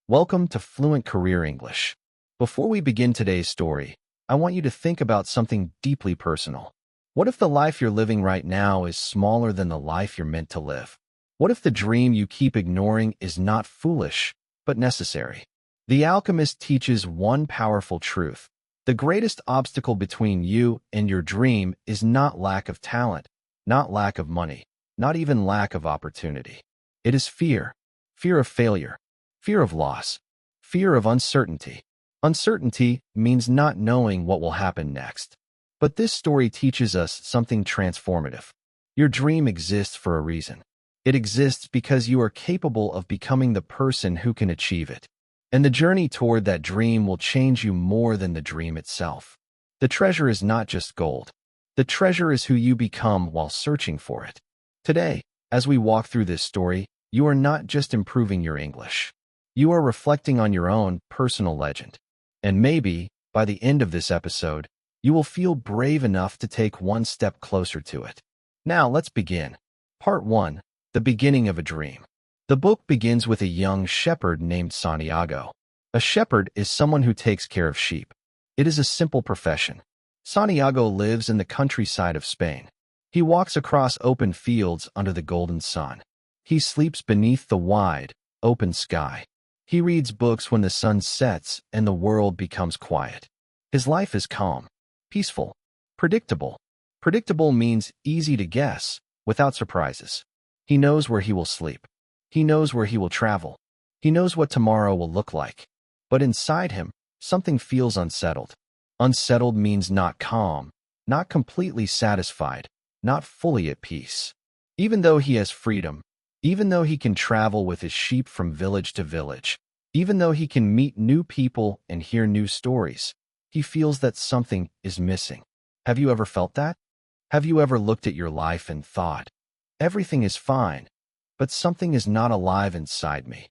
Welcome to Fluent Career English. Before we begin today's story, I want you to think about something deeply personal. What if the life you're living right now is smaller than the life you're meant to live? What if the dream you keep ignoring is not foolish, but necessary? The Alchemist teaches one powerful truth. The greatest obstacle between you and your dream is not lack of talent, not lack of money, not even lack of opportunity. It is fear. Fear of failure. Fear of loss. Fear of uncertainty. Uncertainty means not knowing what will happen next. But this story teaches us something transformative. Your dream exists for a reason. It exists because you are capable of becoming the person who can achieve it. And the journey toward that dream will change you more than the dream itself. The treasure is not just gold. The treasure is who you become while searching for it. Today, as we walk through this story, you are not just improving your English. You are reflecting on your own personal legend. And maybe, by the end of this episode, you will feel brave enough to take one step closer to it. Now, let's begin. Part 1. The Beginning of a Dream. The book begins with a young shepherd named Santiago. A shepherd is someone who takes care of sheep. It is a simple profession. Santiago lives in the countryside of Spain. He walks across open fields under the golden sun. He sleeps beneath the wide, open sky. He reads books when the sun sets and the world becomes quiet. His life is calm, peaceful, predictable. Predictable means easy to guess, without surprises. He knows where he will sleep. He knows where he will travel. He knows what tomorrow will look like. But inside him, something feels unsettled. Unsettled means not calm, not completely satisfied, not fully at peace. Even though he has freedom, even though he can travel with his sheep from village to village, even though he can meet new people and hear new stories, he feels that something is missing. Have you ever felt that? Have you ever looked at your life and thought, everything is fine, but something is not alive inside me?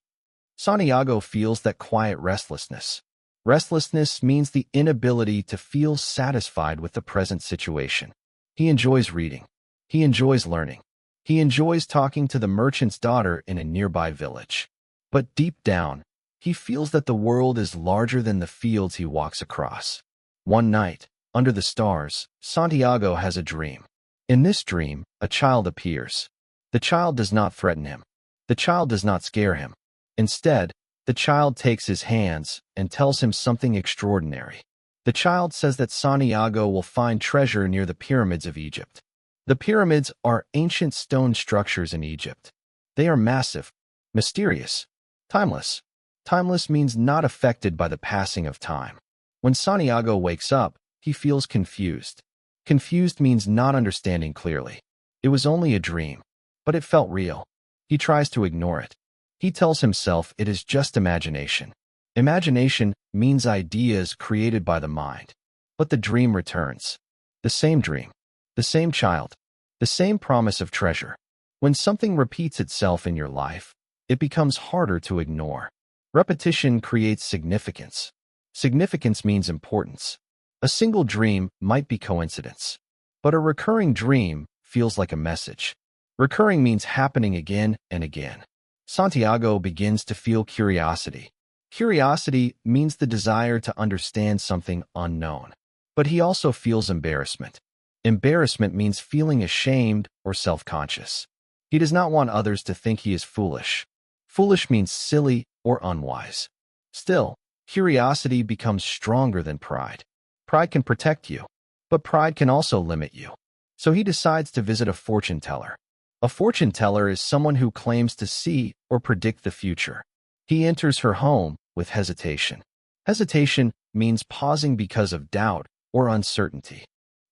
Santiago feels that quiet restlessness. Restlessness means the inability to feel satisfied with the present situation. He enjoys reading. He enjoys learning. He enjoys talking to the merchant's daughter in a nearby village. But deep down, he feels that the world is larger than the fields he walks across. One night, under the stars, Santiago has a dream. In this dream, a child appears. The child does not threaten him. The child does not scare him. Instead, the child takes his hands and tells him something extraordinary. The child says that Santiago will find treasure near the pyramids of Egypt. The pyramids are ancient stone structures in Egypt. They are massive, mysterious, timeless. Timeless means not affected by the passing of time. When Santiago wakes up, he feels confused. Confused means not understanding clearly. It was only a dream, but it felt real. He tries to ignore it. He tells himself it is just imagination. Imagination means ideas created by the mind. But the dream returns. The same dream. The same child. The same promise of treasure. When something repeats itself in your life, it becomes harder to ignore. Repetition creates significance. Significance means importance. A single dream might be coincidence, but a recurring dream feels like a message. Recurring means happening again and again. Santiago begins to feel curiosity. Curiosity means the desire to understand something unknown. But he also feels embarrassment. Embarrassment means feeling ashamed or self-conscious. He does not want others to think he is foolish. Foolish means silly or unwise. Still, curiosity becomes stronger than pride. Pride can protect you, but pride can also limit you. So he decides to visit a fortune teller. A fortune teller is someone who claims to see or predict the future. He enters her home with hesitation. Hesitation means pausing because of doubt or uncertainty.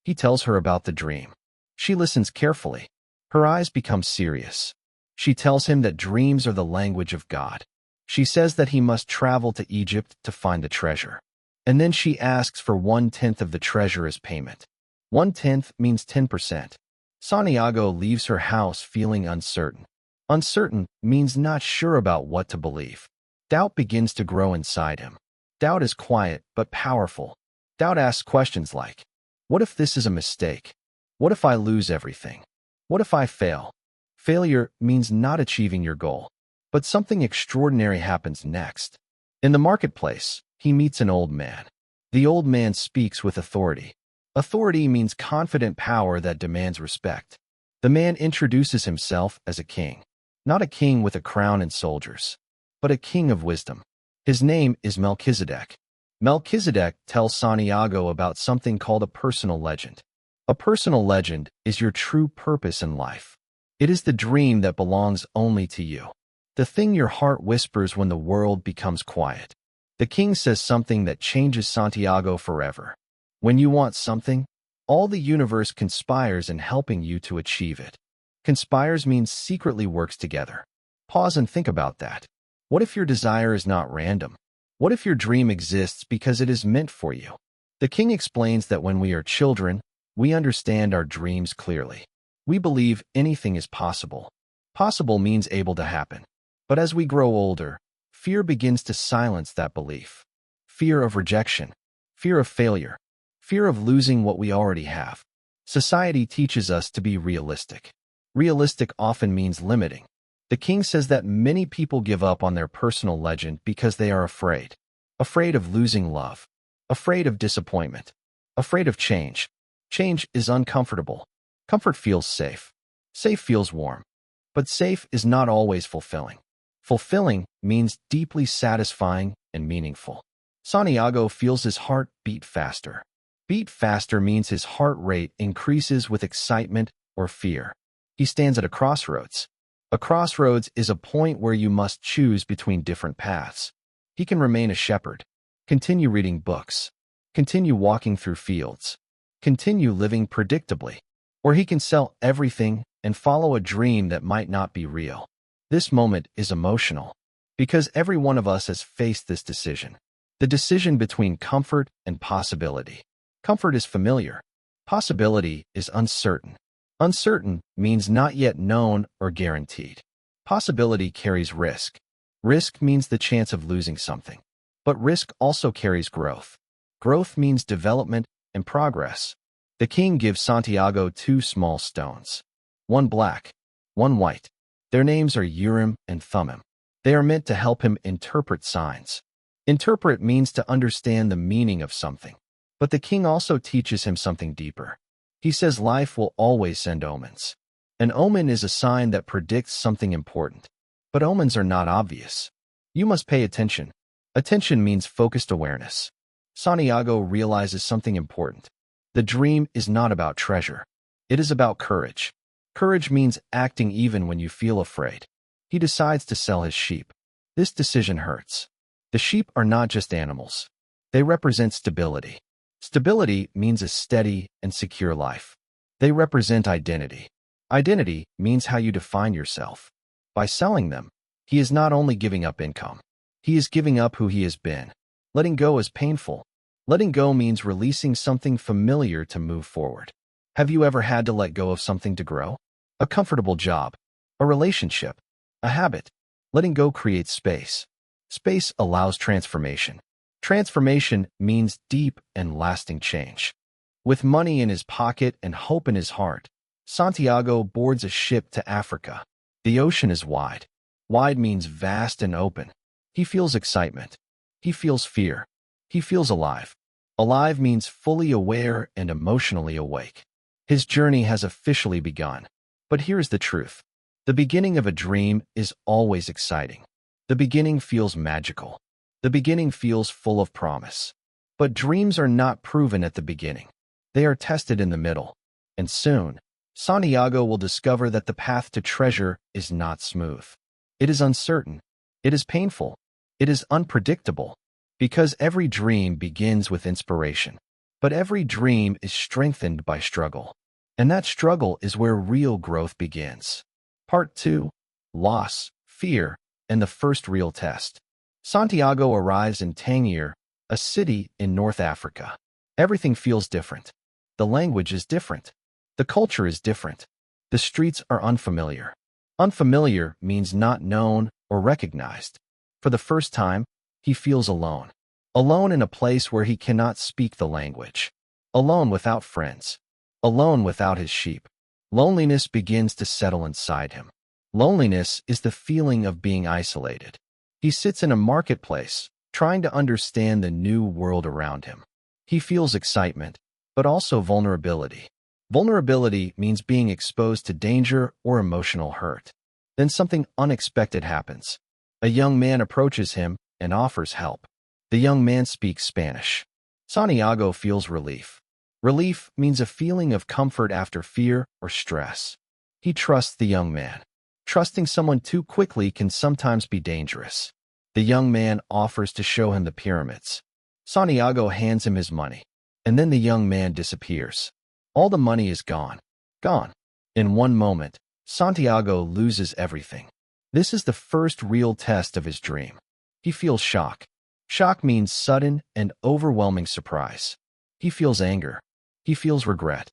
He tells her about the dream. She listens carefully. Her eyes become serious. She tells him that dreams are the language of God. She says that he must travel to Egypt to find the treasure. And then she asks for 1/10 of the treasure as payment. 1/10 means 10%. Santiago leaves her house feeling uncertain. Uncertain means not sure about what to believe. Doubt begins to grow inside him. Doubt is quiet but powerful. Doubt asks questions like, what if this is a mistake? What if I lose everything? What if I fail? Failure means not achieving your goal. But something extraordinary happens next. In the marketplace, he meets an old man. The old man speaks with authority. Authority means confident power that demands respect. The man introduces himself as a king. Not a king with a crown and soldiers, but a king of wisdom. His name is Melchizedek. Melchizedek tells Santiago about something called a personal legend. A personal legend is your true purpose in life. It is the dream that belongs only to you. The thing your heart whispers when the world becomes quiet. The king says something that changes Santiago forever. When you want something, all the universe conspires in helping you to achieve it. Conspires means secretly works together. Pause and think about that. What if your desire is not random? What if your dream exists because it is meant for you? The king explains that when we are children, we understand our dreams clearly. We believe anything is possible. Possible means able to happen. But as we grow older, fear begins to silence that belief. Fear of rejection, fear of failure, fear of losing what we already have. Society teaches us to be realistic. Realistic often means limiting. The king says that many people give up on their personal legend because they are afraid. Afraid of losing love. Afraid of disappointment. Afraid of change. Change is uncomfortable. Comfort feels safe. Safe feels warm. But safe is not always fulfilling. Fulfilling means deeply satisfying and meaningful. Santiago feels his heart beat faster. Beat faster means his heart rate increases with excitement or fear. He stands at a crossroads. A crossroads is a point where you must choose between different paths. He can remain a shepherd, continue reading books, continue walking through fields, continue living predictably, or he can sell everything and follow a dream that might not be real. This moment is emotional because every one of us has faced this decision. The decision between comfort and possibility. Comfort is familiar. Possibility is uncertain. Uncertain means not yet known or guaranteed. Possibility carries risk. Risk means the chance of losing something. But risk also carries growth. Growth means development and progress. The king gives Santiago 2 small stones. One black, one white. Their names are Urim and Thummim. They are meant to help him interpret signs. Interpret means to understand the meaning of something. But the king also teaches him something deeper. He says life will always send omens. An omen is a sign that predicts something important. But omens are not obvious. You must pay attention. Attention means focused awareness. Santiago realizes something important. The dream is not about treasure. It is about courage. Courage means acting even when you feel afraid. He decides to sell his sheep. This decision hurts. The sheep are not just animals. They represent stability. Stability means a steady and secure life. They represent identity. Identity means how you define yourself. By selling them, he is not only giving up income. He is giving up who he has been. Letting go is painful. Letting go means releasing something familiar to move forward. Have you ever had to let go of something to grow? A comfortable job, a relationship, a habit. Letting go creates space. Space allows transformation. Transformation means deep and lasting change. With money in his pocket and hope in his heart, Santiago boards a ship to Africa. The ocean is wide. Wide means vast and open. He feels excitement. He feels fear. He feels alive. Alive means fully aware and emotionally awake. His journey has officially begun. But here's the truth. The beginning of a dream is always exciting. The beginning feels magical. The beginning feels full of promise. But dreams are not proven at the beginning. They are tested in the middle. And soon, Santiago will discover that the path to treasure is not smooth. It is uncertain. It is painful. It is unpredictable. Because every dream begins with inspiration. But every dream is strengthened by struggle. And that struggle is where real growth begins. Part 2. Loss, Fear, and the First Real Test. Santiago arrives in Tangier, a city in North Africa. Everything feels different. The language is different. The culture is different. The streets are unfamiliar. Unfamiliar means not known or recognized. For the first time, he feels alone. Alone in a place where he cannot speak the language. Alone without friends. Alone without his sheep. Loneliness begins to settle inside him. Loneliness is the feeling of being isolated. He sits in a marketplace, trying to understand the new world around him. He feels excitement, but also vulnerability. Vulnerability means being exposed to danger or emotional hurt. Then something unexpected happens. A young man approaches him and offers help. The young man speaks Spanish. Santiago feels relief. Relief means a feeling of comfort after fear or stress. He trusts the young man. Trusting someone too quickly can sometimes be dangerous. The young man offers to show him the pyramids. Santiago hands him his money, and then the young man disappears. All the money is gone. Gone. In one moment, Santiago loses everything. This is the first real test of his dream. He feels shock. Shock means sudden and overwhelming surprise. He feels anger. He feels regret.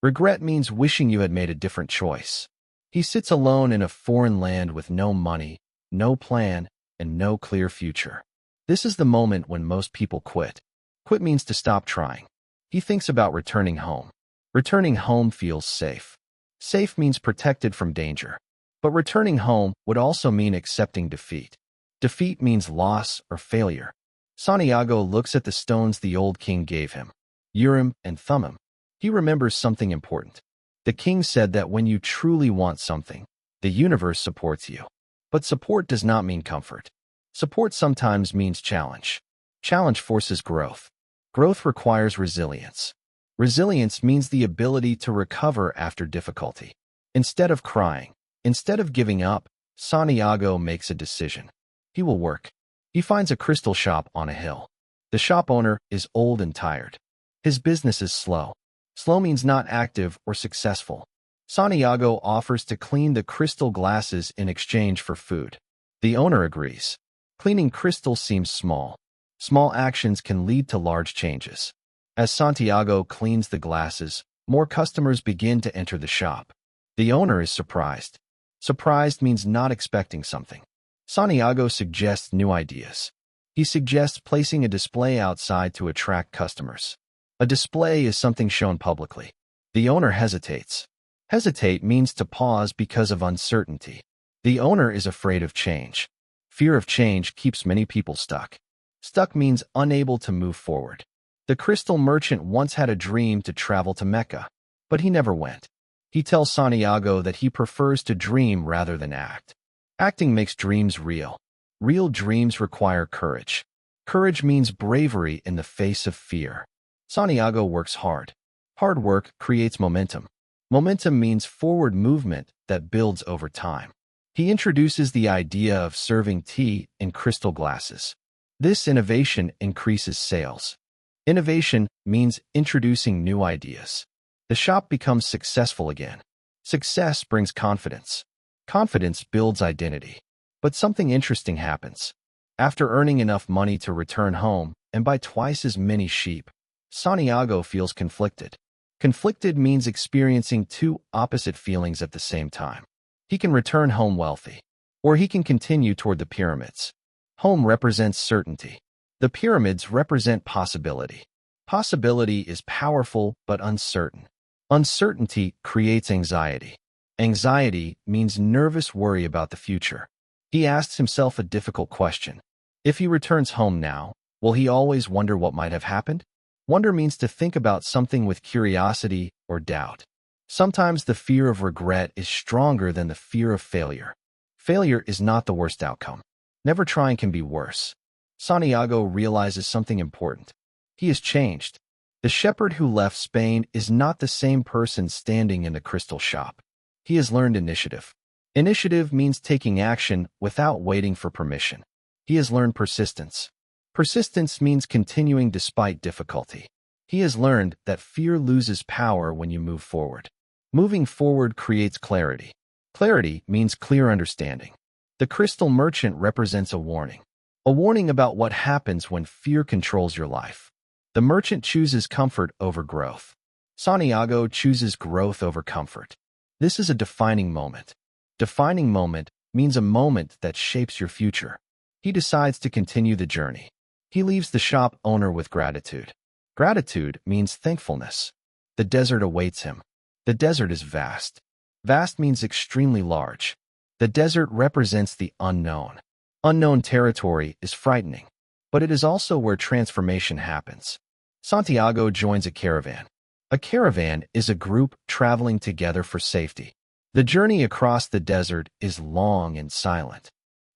Regret means wishing you had made a different choice. He sits alone in a foreign land with no money, no plan, and no clear future. This is the moment when most people quit. Quit means to stop trying. He thinks about returning home. Returning home feels safe. Safe means protected from danger. But returning home would also mean accepting defeat. Defeat means loss or failure. Santiago looks at the stones the old king gave him, Urim and Thummim. He remembers something important. The king said that when you truly want something, the universe supports you. But support does not mean comfort. Support sometimes means challenge. Challenge forces growth. Growth requires resilience. Resilience means the ability to recover after difficulty. Instead of crying, instead of giving up, Santiago makes a decision. He will work. He finds a crystal shop on a hill. The shop owner is old and tired. His business is slow. Slow means not active or successful. Santiago offers to clean the crystal glasses in exchange for food. The owner agrees. Cleaning crystals seems small. Small actions can lead to large changes. As Santiago cleans the glasses, more customers begin to enter the shop. The owner is surprised. Surprised means not expecting something. Santiago suggests new ideas. He suggests placing a display outside to attract customers. A display is something shown publicly. The owner hesitates. Hesitate means to pause because of uncertainty. The owner is afraid of change. Fear of change keeps many people stuck. Stuck means unable to move forward. The crystal merchant once had a dream to travel to Mecca, but he never went. He tells Santiago that he prefers to dream rather than act. Acting makes dreams real. Real dreams require courage. Courage means bravery in the face of fear. Santiago works hard. Hard work creates momentum. Momentum means forward movement that builds over time. He introduces the idea of serving tea in crystal glasses. This innovation increases sales. Innovation means introducing new ideas. The shop becomes successful again. Success brings confidence. Confidence builds identity. But something interesting happens. After earning enough money to return home and buy twice as many sheep, Santiago feels conflicted. Conflicted means experiencing two opposite feelings at the same time. He can return home wealthy, or he can continue toward the pyramids. Home represents certainty. The pyramids represent possibility. Possibility is powerful but uncertain. Uncertainty creates anxiety. Anxiety means nervous worry about the future. He asks himself a difficult question. If he returns home now, will he always wonder what might have happened? Wonder means to think about something with curiosity or doubt. Sometimes the fear of regret is stronger than the fear of failure. Failure is not the worst outcome. Never trying can be worse. Santiago realizes something important. He has changed. The shepherd who left Spain is not the same person standing in the crystal shop. He has learned initiative. Initiative means taking action without waiting for permission. He has learned persistence. Persistence means continuing despite difficulty. He has learned that fear loses power when you move forward. Moving forward creates clarity. Clarity means clear understanding. The crystal merchant represents a warning. A warning about what happens when fear controls your life. The merchant chooses comfort over growth. Santiago chooses growth over comfort. This is a defining moment. Defining moment means a moment that shapes your future. He decides to continue the journey. He leaves the shop owner with gratitude. Gratitude means thankfulness. The desert awaits him. The desert is vast. Vast means extremely large. The desert represents the unknown. Unknown territory is frightening. but it is also where transformation happens. Santiago joins a caravan. A caravan is a group traveling together for safety. The journey across the desert is long and silent.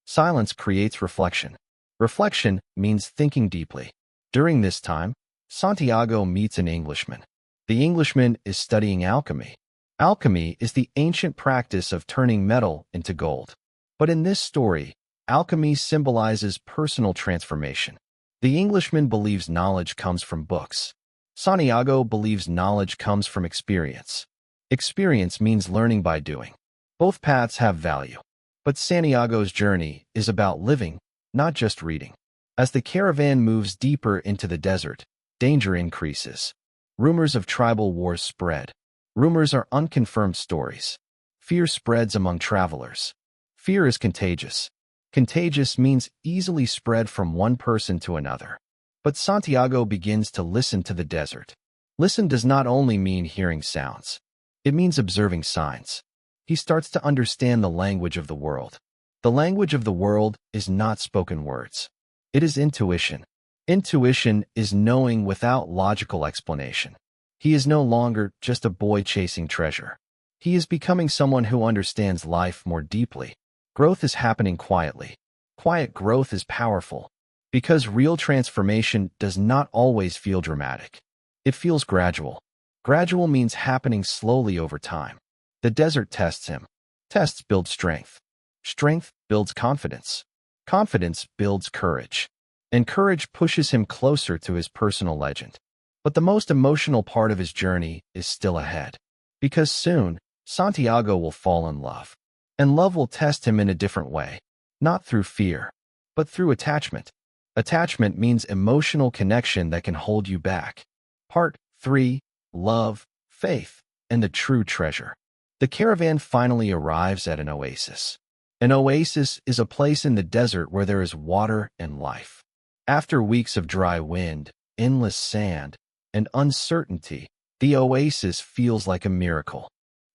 Silence creates reflection. Reflection means thinking deeply. During this time, Santiago meets an Englishman. The Englishman is studying alchemy. Alchemy is the ancient practice of turning metal into gold. But in this story, alchemy symbolizes personal transformation. The Englishman believes knowledge comes from books. Santiago believes knowledge comes from experience. Experience means learning by doing. Both paths have value. But Santiago's journey is about living, not just reading. As the caravan moves deeper into the desert, danger increases. Rumors of tribal wars spread. Rumors are unconfirmed stories. Fear spreads among travelers. Fear is contagious. Contagious means easily spread from one person to another. But Santiago begins to listen to the desert. Listen does not only mean hearing sounds. It means observing signs. He starts to understand the language of the world. The language of the world is not spoken words. It is intuition. Intuition is knowing without logical explanation. He is no longer just a boy chasing treasure. He is becoming someone who understands life more deeply. Growth is happening quietly. Quiet growth is powerful, because real transformation does not always feel dramatic. It feels gradual. Gradual means happening slowly over time. The desert tests him. Tests build strength. Strength builds confidence. Confidence builds courage. And courage pushes him closer to his personal legend. But the most emotional part of his journey is still ahead. Because soon, Santiago will fall in love. And love will test him in a different way. Not through fear, but through attachment. Attachment means emotional connection that can hold you back. Part 3. Love, Faith, and the True Treasure. The caravan finally arrives at an oasis. An oasis is a place in the desert where there is water and life. After weeks of dry wind, endless sand, and uncertainty, the oasis feels like a miracle.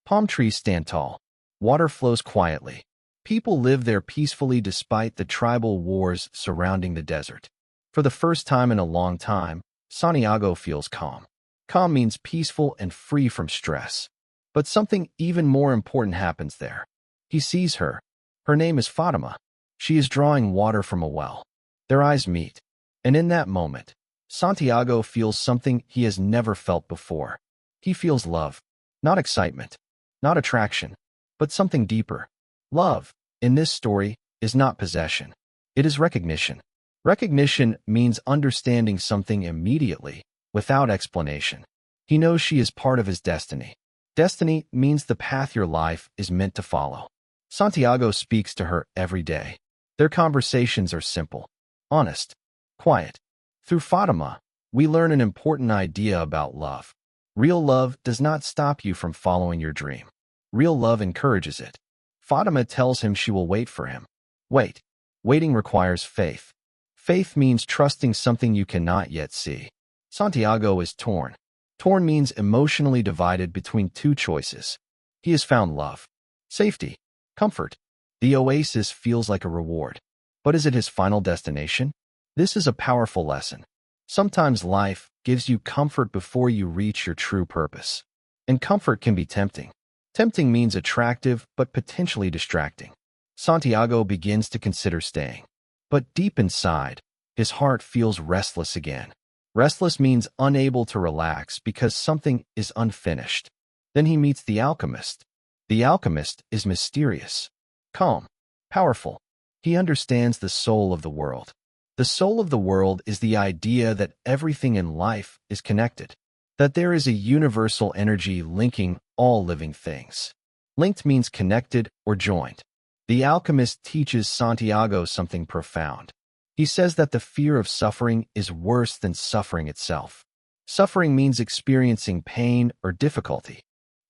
Palm trees stand tall. Water flows quietly. People live there peacefully despite the tribal wars surrounding the desert. For the first time in a long time, Santiago feels calm. Calm means peaceful and free from stress. But something even more important happens there. He sees her. Her name is Fatima. She is drawing water from a well. Their eyes meet. And in that moment, Santiago feels something he has never felt before. He feels love. Not excitement. Not attraction. But something deeper. Love, in this story, is not possession. It is recognition. Recognition means understanding something immediately, without explanation. He knows she is part of his destiny. Destiny means the path your life is meant to follow. Santiago speaks to her every day. Their conversations are simple, honest, quiet. Through Fatima, we learn an important idea about love. Real love does not stop you from following your dream. Real love encourages it. Fatima tells him she will wait for him. Wait. Waiting requires faith. Faith means trusting something you cannot yet see. Santiago is torn. Torn means emotionally divided between two choices. He has found love, safety, comfort. The oasis feels like a reward. But is it his final destination? This is a powerful lesson. Sometimes life gives you comfort before you reach your true purpose. And comfort can be tempting. Tempting means attractive but potentially distracting. Santiago begins to consider staying. But deep inside, his heart feels restless again. Restless means unable to relax because something is unfinished. Then he meets the alchemist. The alchemist is mysterious, calm, powerful. He understands the soul of the world. The soul of the world is the idea that everything in life is connected, that there is a universal energy linking all living things. Linked means connected or joined. The alchemist teaches Santiago something profound. He says that the fear of suffering is worse than suffering itself. Suffering means experiencing pain or difficulty.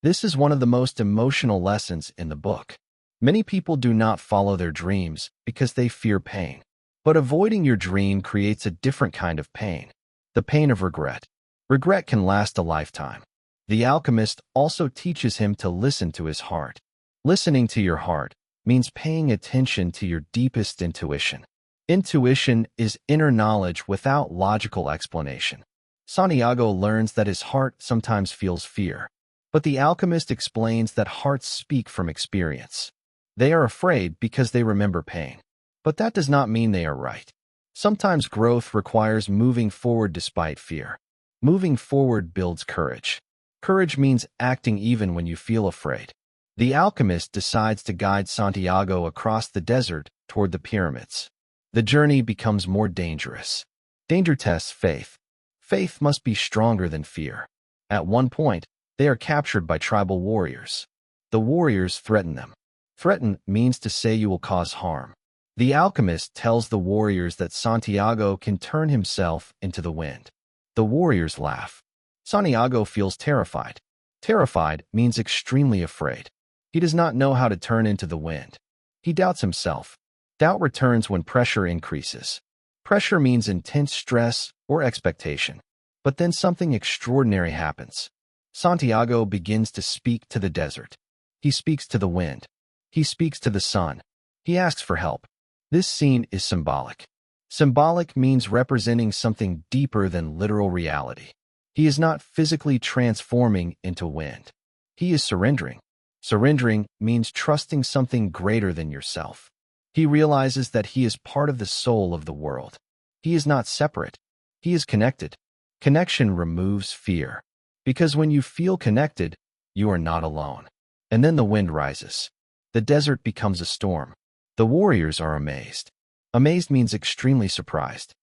This is one of the most emotional lessons in the book. Many people do not follow their dreams because they fear pain. But avoiding your dream creates a different kind of pain, the pain of regret. Regret can last a lifetime. The alchemist also teaches him to listen to his heart. Listening to your heart means paying attention to your deepest intuition. Intuition is inner knowledge without logical explanation. Santiago learns that his heart sometimes feels fear, but the alchemist explains that hearts speak from experience. They are afraid because they remember pain, but that does not mean they are right. Sometimes growth requires moving forward despite fear. Moving forward builds courage. Courage means acting even when you feel afraid. The alchemist decides to guide Santiago across the desert toward the pyramids. The journey becomes more dangerous. Danger tests faith. Faith must be stronger than fear. At one point, they are captured by tribal warriors. The warriors threaten them. Threaten means to say you will cause harm. The alchemist tells the warriors that Santiago can turn himself into the wind. The warriors laugh. Santiago feels terrified. Terrified means extremely afraid. He does not know how to turn into the wind. He doubts himself. Doubt returns when pressure increases. Pressure means intense stress or expectation. But then something extraordinary happens. Santiago begins to speak to the desert. He speaks to the wind. He speaks to the sun. He asks for help. This scene is symbolic. Symbolic means representing something deeper than literal reality. He is not physically transforming into wind. He is surrendering. Surrendering means trusting something greater than yourself. He realizes that he is part of the soul of the world. He is not separate. He is connected. Connection removes fear. Because when you feel connected, you are not alone. And then the wind rises. The desert becomes a storm. The warriors are amazed. Amazed means extremely surprised.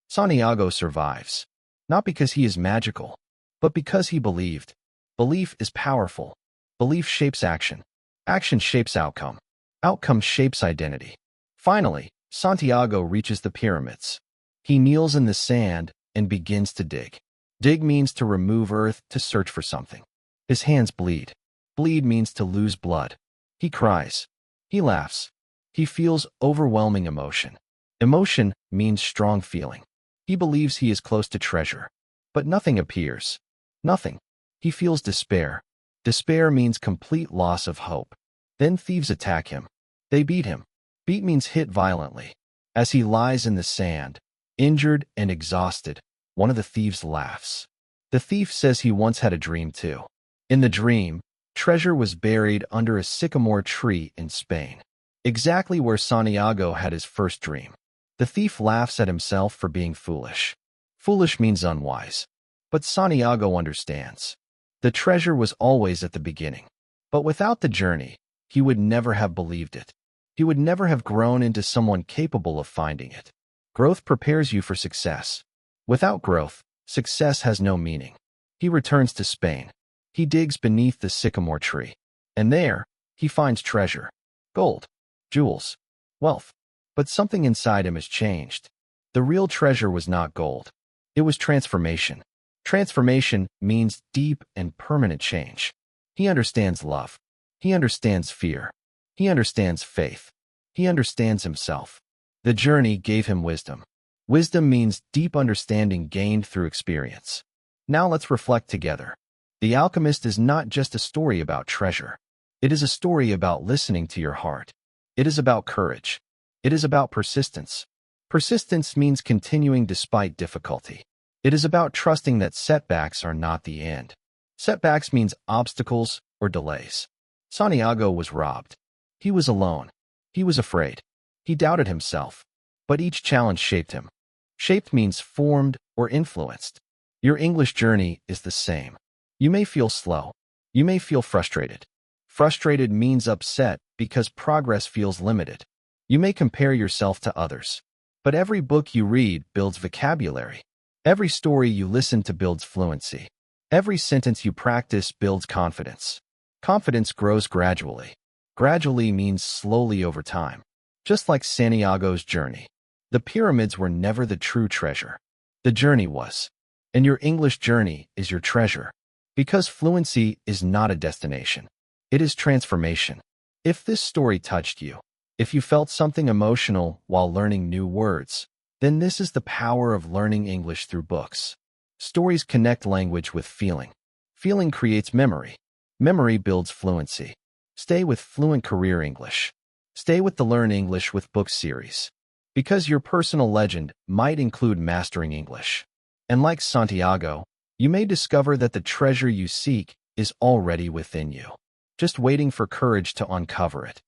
Santiago survives. Not because he is magical, but because he believed. Belief is powerful. Belief shapes action. Action shapes outcome. Outcome shapes identity. Finally, Santiago reaches the pyramids. He kneels in the sand and begins to dig. Dig means to remove earth to search for something. His hands bleed. Bleed means to lose blood. He cries. He laughs. He feels overwhelming emotion. Emotion means strong feeling. He believes he is close to treasure. But nothing appears. Nothing. He feels despair. Despair means complete loss of hope. Then thieves attack him. They beat him. Beat means hit violently. As he lies in the sand, injured and exhausted, one of the thieves laughs. The thief says he once had a dream too. In the dream, treasure was buried under a sycamore tree in Spain, exactly where Santiago had his first dream. The thief laughs at himself for being foolish. Foolish means unwise. But Santiago understands. The treasure was always at the beginning. But without the journey, he would never have believed it. He would never have grown into someone capable of finding it. Growth prepares you for success. Without growth, success has no meaning. He returns to Spain. He digs beneath the sycamore tree. And there, he finds treasure. Gold, jewels, wealth. But something inside him has changed. The real treasure was not gold. It was transformation. Transformation means deep and permanent change. He understands love. He understands fear. He understands faith. He understands himself. The journey gave him wisdom. Wisdom means deep understanding gained through experience. Now let's reflect together. The Alchemist is not just a story about treasure. It is a story about listening to your heart. It is about courage. It is about persistence. Persistence means continuing despite difficulty. It is about trusting that setbacks are not the end. Setbacks means obstacles or delays. Santiago was robbed. He was alone. He was afraid. He doubted himself. But each challenge shaped him. Shaped means formed or influenced. Your English journey is the same. You may feel slow. You may feel frustrated. Frustrated means upset because progress feels limited. You may compare yourself to others. But every book you read builds vocabulary. Every story you listen to builds fluency. Every sentence you practice builds confidence. Confidence grows gradually. Gradually means slowly over time. Just like Santiago's journey. The pyramids were never the true treasure. The journey was. And your English journey is your treasure. Because fluency is not a destination. It is transformation. If this story touched you, if you felt something emotional while learning new words, then this is the power of learning English through books. Stories connect language with feeling. Feeling creates memory. Memory builds fluency. Stay with Fluent Career English. Stay with the Learn English with Books series. Because your personal legend might include mastering English. And like Santiago, you may discover that the treasure you seek is already within you, just waiting for courage to uncover it.